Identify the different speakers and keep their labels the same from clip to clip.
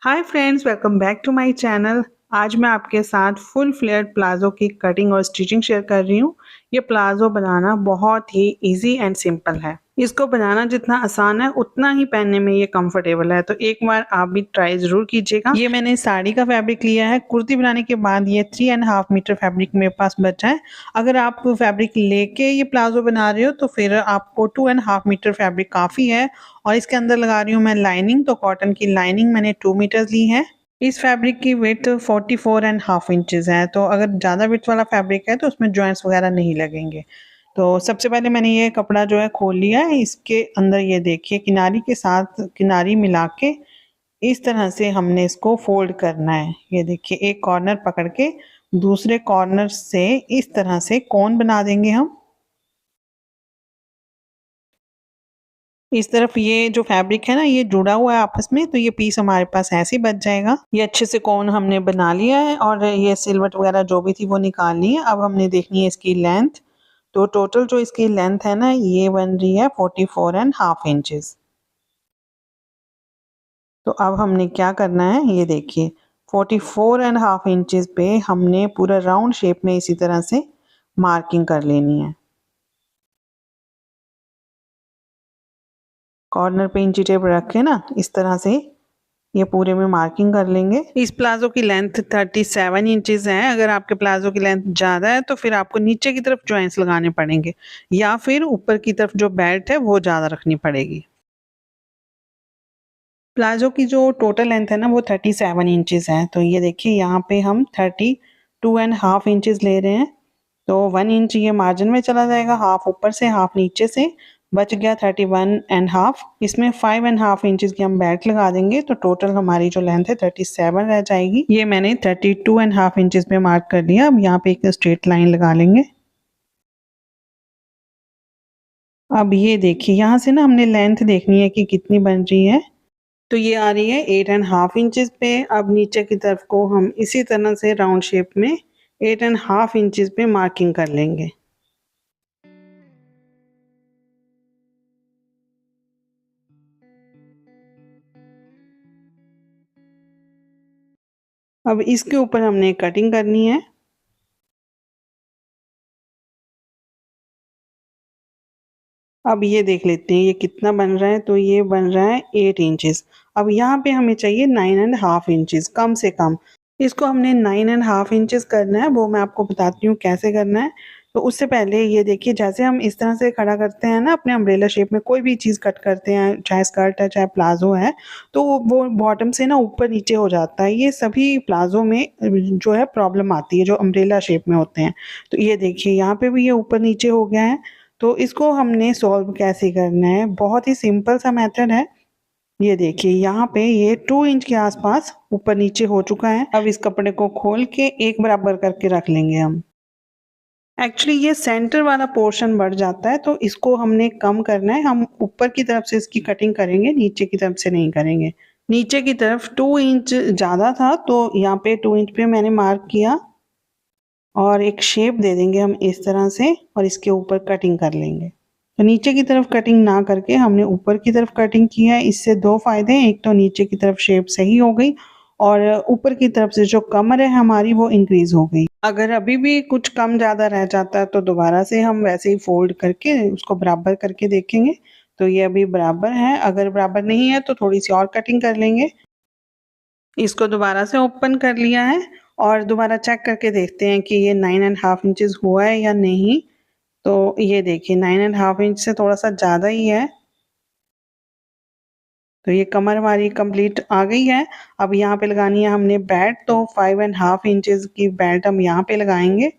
Speaker 1: Hi friends, welcome back to my channel. आज मैं आपके साथ फुल फ्लेयर्ड प्लाजो की कटिंग और स्टिचिंग शेयर कर रही हूँ। ये प्लाजो बनाना बहुत ही इजी एंड सिंपल है। इसको बनाना जितना आसान है उतना ही पहनने में ये कंफर्टेबल है, तो एक बार आप भी ट्राई जरूर कीजिएगा। ये मैंने साड़ी का फैब्रिक लिया है। कुर्ती बनाने के बाद ये 3.5 मीटर फैब्रिक मेरे पास बचा है। अगर आप फैब्रिक लेके ये प्लाजो बना रहे हो तो फिर आपको 2.5 मीटर फैब्रिक काफ़ी है। और इसके अंदर लगा रही हूँ मैं लाइनिंग, तो कॉटन की लाइनिंग मैंने 2 मीटर्स ली है। इस फैब्रिक की विड्थ 44.5 इंचेस है, तो अगर ज़्यादा विड्थ वाला फैब्रिक है तो उसमें जॉइंट्स वगैरह नहीं लगेंगे। तो सबसे पहले मैंने ये कपड़ा जो है खोल लिया है। इसके अंदर ये देखिए किनारी के साथ किनारी मिला के इस तरह से हमने इसको फोल्ड करना है। ये देखिए एक कॉर्नर पकड़ के दूसरे कॉर्नर से इस तरह से कोन बना देंगे हम। इस तरफ ये जो फैब्रिक है ना, ये जुड़ा हुआ है आपस में, तो ये पीस हमारे पास ऐसे ही बच जाएगा। ये अच्छे से कोन हमने बना लिया है और ये सिलवट वगैरह जो भी थी वो निकालनी है। अब हमने देखनी है इसकी लेंथ। तो टोटल जो इसकी लेंथ है ना, ये बन रही है 44.5 इंचेस। तो अब हमने क्या करना है, ये देखिए 44.5 इंचेस पे हमने पूरा राउंड शेप में इसी तरह से मार्किंग कर लेनी है। कॉर्नर पे इंची टेप रख के ना इस तरह से ये पूरे में मार्किंग कर लेंगे। इस प्लाजो की लेंथ 37 इंचेस है। अगर आपके प्लाजो की लेंथ ज़्यादा है तो फिर आपको नीचे की तरफ जॉइंट्स लगाने पड़ेंगे, या फिर ऊपर की तरफ जो बेल्ट है वो ज़्यादा रखनी पड़ेगी। प्लाजो की जो टोटल लेंथ है ना वो 37 इंचेस है। तो ये देखिए यहाँ पे हम 32.5 इंचेस ले रहे हैं। तो 1 इंच ये मार्जिन में चला जाएगा, हाफ ऊपर से हाफ नीचे से, बच गया 31.5। इसमें 5.5 इंचेस की हम बेल्ट लगा देंगे, तो टोटल हमारी जो लेंथ है 37 रह जाएगी। ये मैंने 32.5 इंचेस पे मार्क कर लिया। अब यहाँ पे एक स्ट्रेट लाइन लगा लेंगे। अब ये देखिए यहाँ से ना हमने लेंथ देखनी है कि कितनी बन रही है। तो ये आ रही है 8.5 इंचेस पे। अब नीचे की तरफ को हम इसी तरह से राउंड शेप में 8.5 इंचेस पे मार्किंग कर लेंगे। अब इसके ऊपर हमने कटिंग करनी है। अब ये देख लेते हैं ये कितना बन रहा है। तो ये बन रहा है 8 इंचेस। अब यहाँ पे हमें चाहिए 9.5 इंचेस कम से कम। इसको हमने 9.5 इंचेस करना है, वो मैं आपको बताती हूँ कैसे करना है। तो उससे पहले ये देखिए, जैसे हम इस तरह से खड़ा करते हैं ना अपने अम्ब्रेला शेप में, कोई भी चीज़ कट करते हैं, चाहे स्कर्ट है चाहे प्लाजो है, तो वो बॉटम से ना ऊपर नीचे हो जाता है। ये सभी प्लाजो में जो है प्रॉब्लम आती है जो अम्ब्रेला शेप में होते हैं। तो ये देखिए यहाँ पे भी ये ऊपर नीचे हो गया है। तो इसको हमने सॉल्व कैसे करना है, बहुत ही सिंपल सा मेथड है। ये देखिए यहाँ पे ये 2 इंच के आसपास ऊपर नीचे हो चुका है। अब इस कपड़े को खोल के एक बराबर करके रख लेंगे हम। एक्चुअली ये सेंटर वाला पोर्शन बढ़ जाता है, तो इसको हमने कम करना है। हम ऊपर की तरफ से इसकी कटिंग करेंगे, नीचे की तरफ से नहीं करेंगे। नीचे की तरफ 2 इंच ज़्यादा था, तो यहाँ पे 2 इंच पे मैंने मार्क किया और एक शेप दे देंगे हम इस तरह से, और इसके ऊपर कटिंग कर लेंगे। तो नीचे की तरफ कटिंग ना करके हमने ऊपर की तरफ कटिंग की है। इससे दो फायदे हैं, एक तो नीचे की तरफ शेप सही हो गई, और ऊपर की तरफ से जो कमर है हमारी वो इंक्रीज हो गई। अगर अभी भी कुछ कम ज़्यादा रह जाता है तो दोबारा से हम वैसे ही फोल्ड करके उसको बराबर करके देखेंगे। तो ये अभी बराबर है, अगर बराबर नहीं है तो थोड़ी सी और कटिंग कर लेंगे। इसको दोबारा से ओपन कर लिया है और दोबारा चेक करके देखते हैं कि ये 9.5 इंचेस हुआ है या नहीं। तो ये देखिए 9.5 इंच से थोड़ा सा ज़्यादा ही है। तो ये कमर हमारी कंप्लीट आ गई है। अब यहाँ पे लगानी है हमने बेल्ट, तो 5.5 इंचेस की बेल्ट हम यहाँ पे लगाएंगे।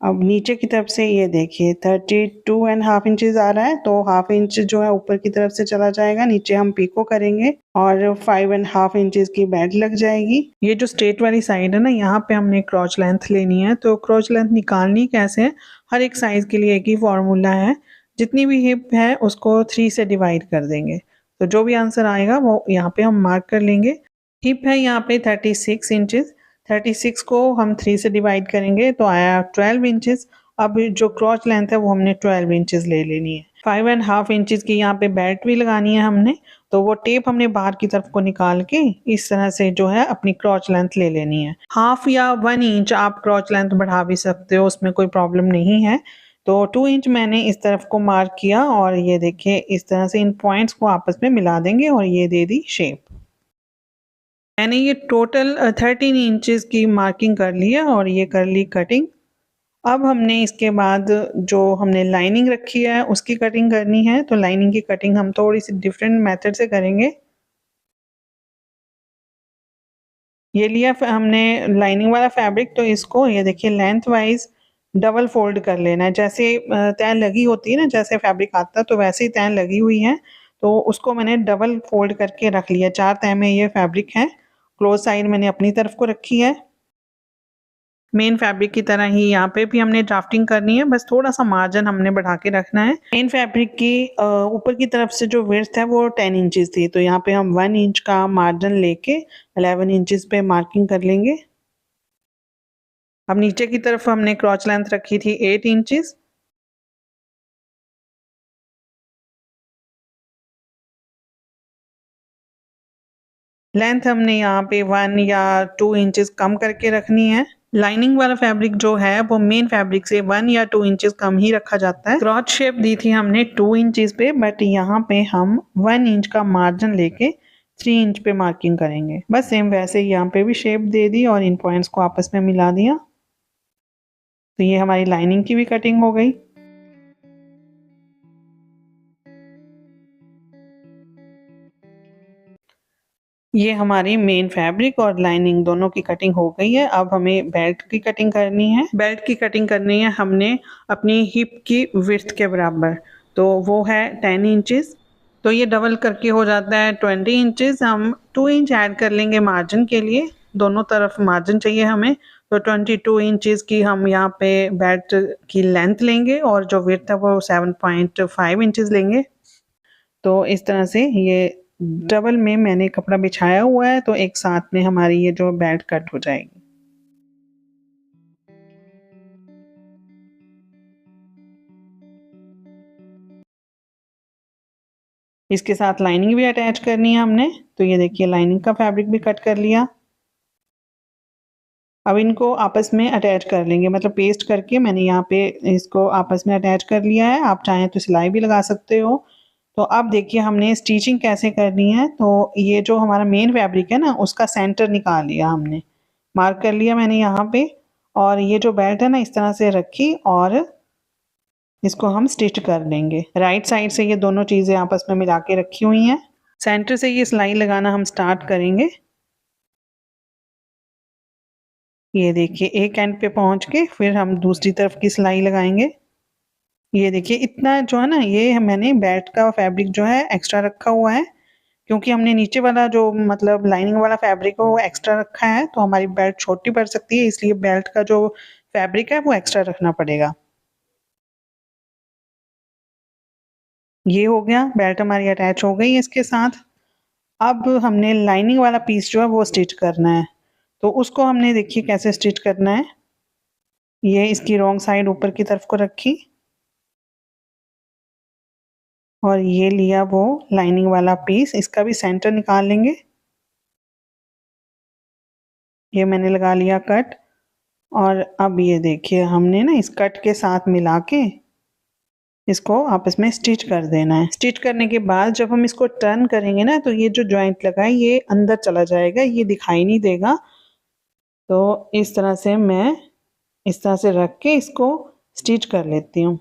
Speaker 1: अब नीचे की तरफ से ये देखिए 32.5 इंचेस आ रहा है, तो हाफ इंच जो है ऊपर की तरफ से चला जाएगा, नीचे हम पीको करेंगे और 5.5 इंचेस की बेल्ट लग जाएगी। ये जो स्ट्रेट वाली साइड है ना, यहाँ पे हमने क्रॉच लेंथ लेनी है। तो क्रॉच लेंथ निकालनी कैसे है, हर एक साइज के लिए एक ही फॉर्मूला है। जितनी भी हिप है उसको 3 से डिवाइड कर देंगे, तो जो भी आंसर आएगा वो यहाँ पे हम मार्क कर लेंगे। हिप है यहाँ पे 36 इंचेस। 36 को हम 3 से डिवाइड करेंगे तो आया 12 इंचेस। अब जो क्रॉच लेंथ है वो हमने 12 इंचेस ले लेनी है। 5.5 इंचेस की यहाँ पे बेल्ट भी लगानी है हमने, तो वो टेप हमने बाहर की तरफ को निकाल के इस तरह से जो है अपनी क्रॉच लेंथ ले लेनी है। 1/2 या 1 इंच आप क्रॉच लेंथ बढ़ा भी सकते हो, उसमें कोई प्रॉब्लम नहीं है। तो 2 इंच मैंने इस तरफ को मार्क किया और ये देखिए इस तरह से इन पॉइंट्स को आपस में मिला देंगे और ये दे दी शेप। मैंने ये टोटल 13 इंचेस की मार्किंग कर लिया और ये कर ली कटिंग। अब हमने इसके बाद जो हमने लाइनिंग रखी है उसकी कटिंग करनी है। तो लाइनिंग की कटिंग हम थोड़ी सी डिफरेंट मेथड से करेंगे। ये लिया हमने लाइनिंग वाला फैब्रिक, तो इसको ये देखिए लेंथ वाइज डबल फोल्ड कर लेना है। जैसे तैन लगी होती है ना, जैसे फैब्रिक आता है तो वैसे ही तैन लगी हुई है, तो उसको मैंने डबल फोल्ड करके रख लिया। 4 तह में ये फैब्रिक है। क्लोज साइड मैंने अपनी तरफ को रखी है। मेन फैब्रिक की तरह ही यहाँ पे भी हमने ड्राफ्टिंग करनी है, बस थोड़ा सा मार्जिन हमने बढ़ा के रखना है। मेन फैब्रिक की ऊपर की तरफ से जो विड्थ है वो 10 इंचेस थी, तो यहाँ पे हम 1 इंच का मार्जिन लेके 11 इंचेस पे मार्किंग कर लेंगे। अब नीचे की तरफ हमने क्रॉच लेंथ रखी थी 8 इंचेस। लेंथ हमने यहाँ पे 1 या 2 इंचेस कम करके रखनी है। लाइनिंग वाला फैब्रिक जो है वो मेन फैब्रिक से 1 या 2 इंचेस कम ही रखा जाता है। क्रॉच शेप दी थी हमने 2 इंचेस पे, बट यहाँ पे हम 1 इंच का मार्जिन लेके 3 इंच पे मार्किंग करेंगे। बस सेम वैसे ही यहाँ पे भी शेप दे दी और इन पॉइंट्स को आपस में मिला दिया। तो ये हमारी लाइनिंग की भी कटिंग हो गई। ये हमारी मेन फैब्रिक और लाइनिंग दोनों की कटिंग हो गई है। अब हमें बेल्ट की कटिंग करनी है। बेल्ट की कटिंग करनी है हमने अपनी हिप की विड्थ के बराबर, तो वो है 10 इंचेस। तो ये डबल करके हो जाता है 20 इंचेस। हम 2 इंच ऐड कर लेंगे मार्जिन के लिए, दोनों तरफ मार्जिन चाहिए हमें। तो 22 इंचेस की हम यहाँ पे बेल्ट की लेंथ लेंगे और जो विड्थ है वो 7.5 इंचेस लेंगे। तो इस तरह से ये डबल में मैंने कपड़ा बिछाया हुआ है, तो एक साथ में हमारी ये जो बेल्ट कट हो जाएगी। इसके साथ लाइनिंग भी अटैच करनी है हमने, तो ये देखिए लाइनिंग का फैब्रिक भी कट कर लिया। अब इनको आपस में अटैच कर लेंगे, मतलब पेस्ट करके मैंने यहाँ पे इसको आपस में अटैच कर लिया है। आप चाहें तो सिलाई भी लगा सकते हो। तो अब देखिए हमने स्टिचिंग कैसे करनी है। तो ये जो हमारा मेन फैब्रिक है ना, उसका सेंटर निकाल लिया हमने, मार्क कर लिया मैंने यहाँ पे। और ये जो बेल्ट है ना इस तरह से रखी और इसको हम स्टिच कर लेंगे। राइट साइड से ये दोनों चीज़ें आपस में मिला के रखी हुई हैं। सेंटर से ये सिलाई लगाना हम स्टार्ट करेंगे। ये देखिए एक एंड पे पहुंच के फिर हम दूसरी तरफ की सिलाई लगाएंगे। ये देखिए इतना जो है ना, ये मैंने बेल्ट का फैब्रिक जो है एक्स्ट्रा रखा हुआ है, क्योंकि हमने नीचे वाला जो मतलब लाइनिंग वाला फैब्रिक है वो एक्स्ट्रा रखा है, तो हमारी बेल्ट छोटी पड़ सकती है, इसलिए बेल्ट का जो फैब्रिक है वो एक्स्ट्रा रखना पड़ेगा। ये हो गया, बेल्ट हमारी अटैच हो गई है इसके साथ। अब हमने लाइनिंग वाला पीस जो है वो स्टिच करना है, तो उसको हमने देखिए कैसे स्टिच करना है। ये इसकी रॉन्ग साइड ऊपर की तरफ को रखी और ये लिया वो लाइनिंग वाला पीस, इसका भी सेंटर निकाल लेंगे। ये मैंने लगा लिया कट। और अब ये देखिए हमने ना इस कट के साथ मिला के इसको आपस में स्टिच कर देना है। स्टिच करने के बाद जब हम इसको टर्न करेंगे ना, तो ये जो जॉइंट लगा है ये अंदर चला जाएगा, ये दिखाई नहीं देगा। तो इस तरह से मैं इस तरह से रख के इसको स्टिच कर लेती हूँ।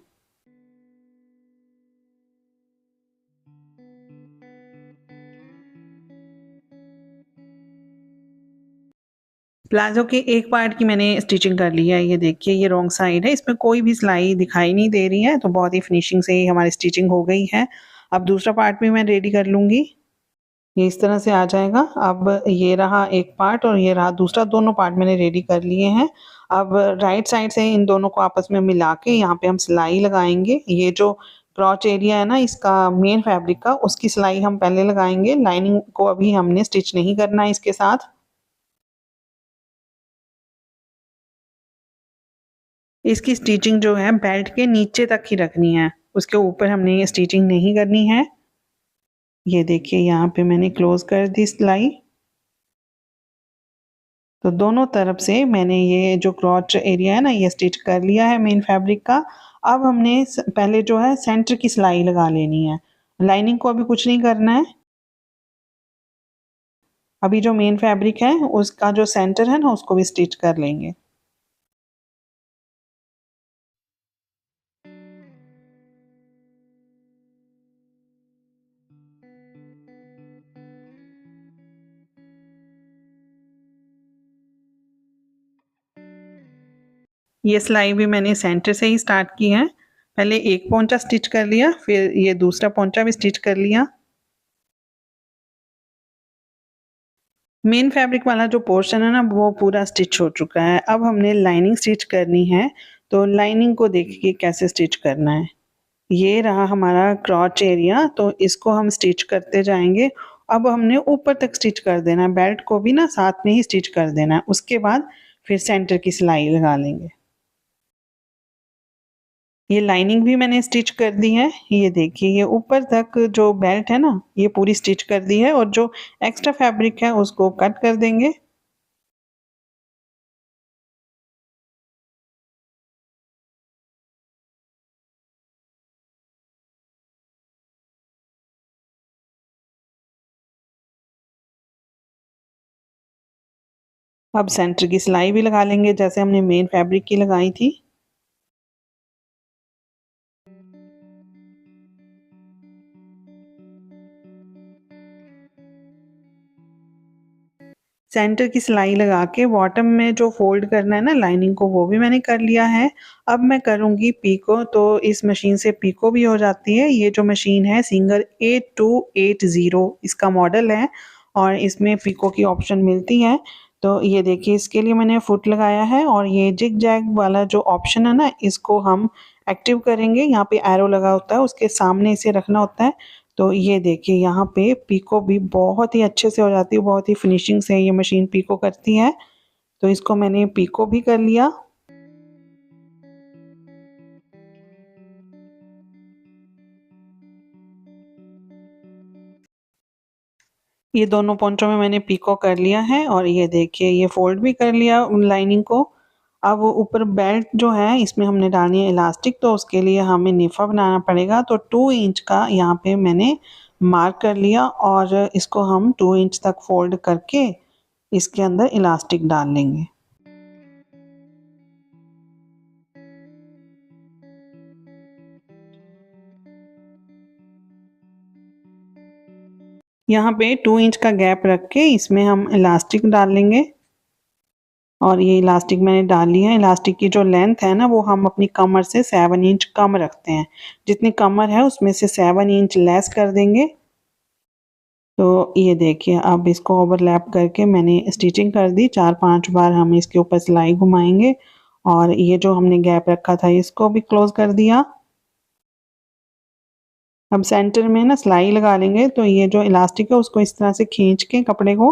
Speaker 1: प्लाजो के एक पार्ट की मैंने स्टिचिंग कर ली है। ये देखिए ये रॉन्ग साइड है, इसमें कोई भी सिलाई दिखाई नहीं दे रही है, तो बहुत ही फिनिशिंग से ही हमारी स्टिचिंग हो गई है। अब दूसरा पार्ट भी मैं रेडी कर लूँगी। ये इस तरह से आ जाएगा। अब ये रहा एक पार्ट और ये रहा दूसरा, दोनों पार्ट मैंने रेडी कर लिए हैं। अब राइट साइड से इन दोनों को आपस में मिला के यहाँ पे हम सिलाई लगाएंगे। ये जो क्रॉच एरिया है ना इसका मेन फैब्रिक का, उसकी सिलाई हम पहले लगाएंगे। लाइनिंग को अभी हमने स्टिच नहीं करना है इसके साथ। इसकी स्टिचिंग जो है बेल्ट के नीचे तक ही रखनी है, उसके ऊपर हमने ये स्टिचिंग नहीं करनी है। ये देखिए यहाँ पे मैंने क्लोज कर दी सिलाई। तो दोनों तरफ से मैंने ये जो क्रॉच एरिया है ना ये स्टिच कर लिया है मेन फैब्रिक का। अब हमने पहले जो है सेंटर की सिलाई लगा लेनी है। लाइनिंग को अभी कुछ नहीं करना है। अभी जो मेन फैब्रिक है उसका जो सेंटर है ना उसको भी स्टिच कर लेंगे। ये सिलाई भी मैंने सेंटर से ही स्टार्ट की है। पहले एक पोंचा स्टिच कर लिया, फिर ये दूसरा पोंचा भी स्टिच कर लिया। मेन फैब्रिक वाला जो पोर्शन है ना वो पूरा स्टिच हो चुका है। अब हमने लाइनिंग स्टिच करनी है। तो लाइनिंग को देखिए कैसे स्टिच करना है। ये रहा हमारा क्रॉच एरिया, तो इसको हम स्टिच करते जाएंगे। अब हमने ऊपर तक स्टिच कर देना है, बेल्ट को भी ना साथ में ही स्टिच कर देना है। उसके बाद फिर सेंटर की सिलाई लगा लेंगे। ये लाइनिंग भी मैंने स्टिच कर दी है। ये देखिए ये ऊपर तक जो बेल्ट है ना ये पूरी स्टिच कर दी है, और जो एक्स्ट्रा फैब्रिक है उसको कट कर देंगे। अब सेंटर की सिलाई भी लगा लेंगे जैसे हमने मेन फैब्रिक की लगाई थी। सेंटर की सिलाई लगा के बॉटम में जो फोल्ड करना है ना लाइनिंग को वो भी मैंने कर लिया है। अब मैं करूँगी पीको। तो इस मशीन से पीको भी हो जाती है। ये जो मशीन है सिंगर 8280 इसका मॉडल है, और इसमें पीको की ऑप्शन मिलती है। तो ये देखिए इसके लिए मैंने फुट लगाया है, और ये जिग जैग वाला जो ऑप्शन है ना इसको हम एक्टिव करेंगे। यहाँ पे एरो लगा होता है, उसके सामने इसे रखना होता है। तो ये देखिए यहाँ पे पीको भी बहुत ही अच्छे से हो जाती है, बहुत ही फिनिशिंग से ये मशीन पीको करती है। तो इसको मैंने पीको भी कर लिया। ये दोनों पोंचों में मैंने पीको कर लिया है, और ये देखिए ये फोल्ड भी कर लिया लाइनिंग को। अब ऊपर बेल्ट जो है इसमें हमने डालनी है इलास्टिक, तो उसके लिए हमें निफा बनाना पड़ेगा। तो 2 इंच का यहाँ पे मैंने मार्क कर लिया, और इसको हम 2 इंच तक फोल्ड करके इसके अंदर इलास्टिक डाल लेंगे। यहाँ पे 2 इंच का गैप रख के इसमें हम इलास्टिक डाल लेंगे। और ये इलास्टिक मैंने डाल ली है। इलास्टिक की जो लेंथ है ना वो हम अपनी कमर से 7 इंच कम रखते हैं। जितनी कमर है उसमें से 7 इंच लेस कर देंगे। तो ये देखिए अब इसको ओवरलैप करके मैंने स्टिचिंग कर दी। 4-5 बार हम इसके ऊपर सिलाई घुमाएंगे, और ये जो हमने गैप रखा था इसको भी क्लोज कर दिया। अब सेंटर में ना सिलाई लगा लेंगे। तो ये जो इलास्टिक है उसको इस तरह से खींच के कपड़े को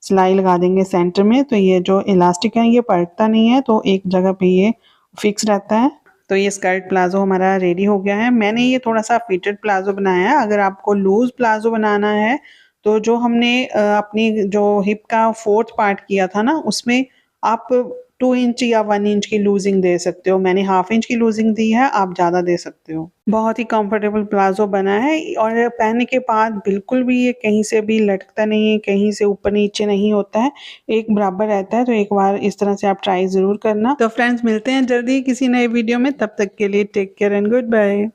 Speaker 1: सिलाई लगा देंगे सेंटर में। तो ये जो इलास्टिक है ये पलटता नहीं है, तो एक जगह पे ये फिक्स रहता है। तो ये स्कर्ट प्लाजो हमारा रेडी हो गया है। मैंने ये थोड़ा सा फिटेड प्लाजो बनाया है। अगर आपको लूज प्लाजो बनाना है तो जो हमने अपनी जो हिप का फोर्थ पार्ट किया था ना उसमें आप 2 इंच या 1 इंच की लूजिंग दे सकते हो। मैंने हाफ इंच की लूजिंग दी है, आप ज़्यादा दे सकते हो। बहुत ही कंफर्टेबल प्लाजो बना है, और पहनने के बाद बिल्कुल भी ये कहीं से भी लटकता नहीं है, कहीं से ऊपर नीचे नहीं होता है, एक बराबर रहता है। तो एक बार इस तरह से आप ट्राई ज़रूर करना। तो फ्रेंड्स मिलते हैं जल्दी किसी नए वीडियो में, तब तक के लिए take care and good bye.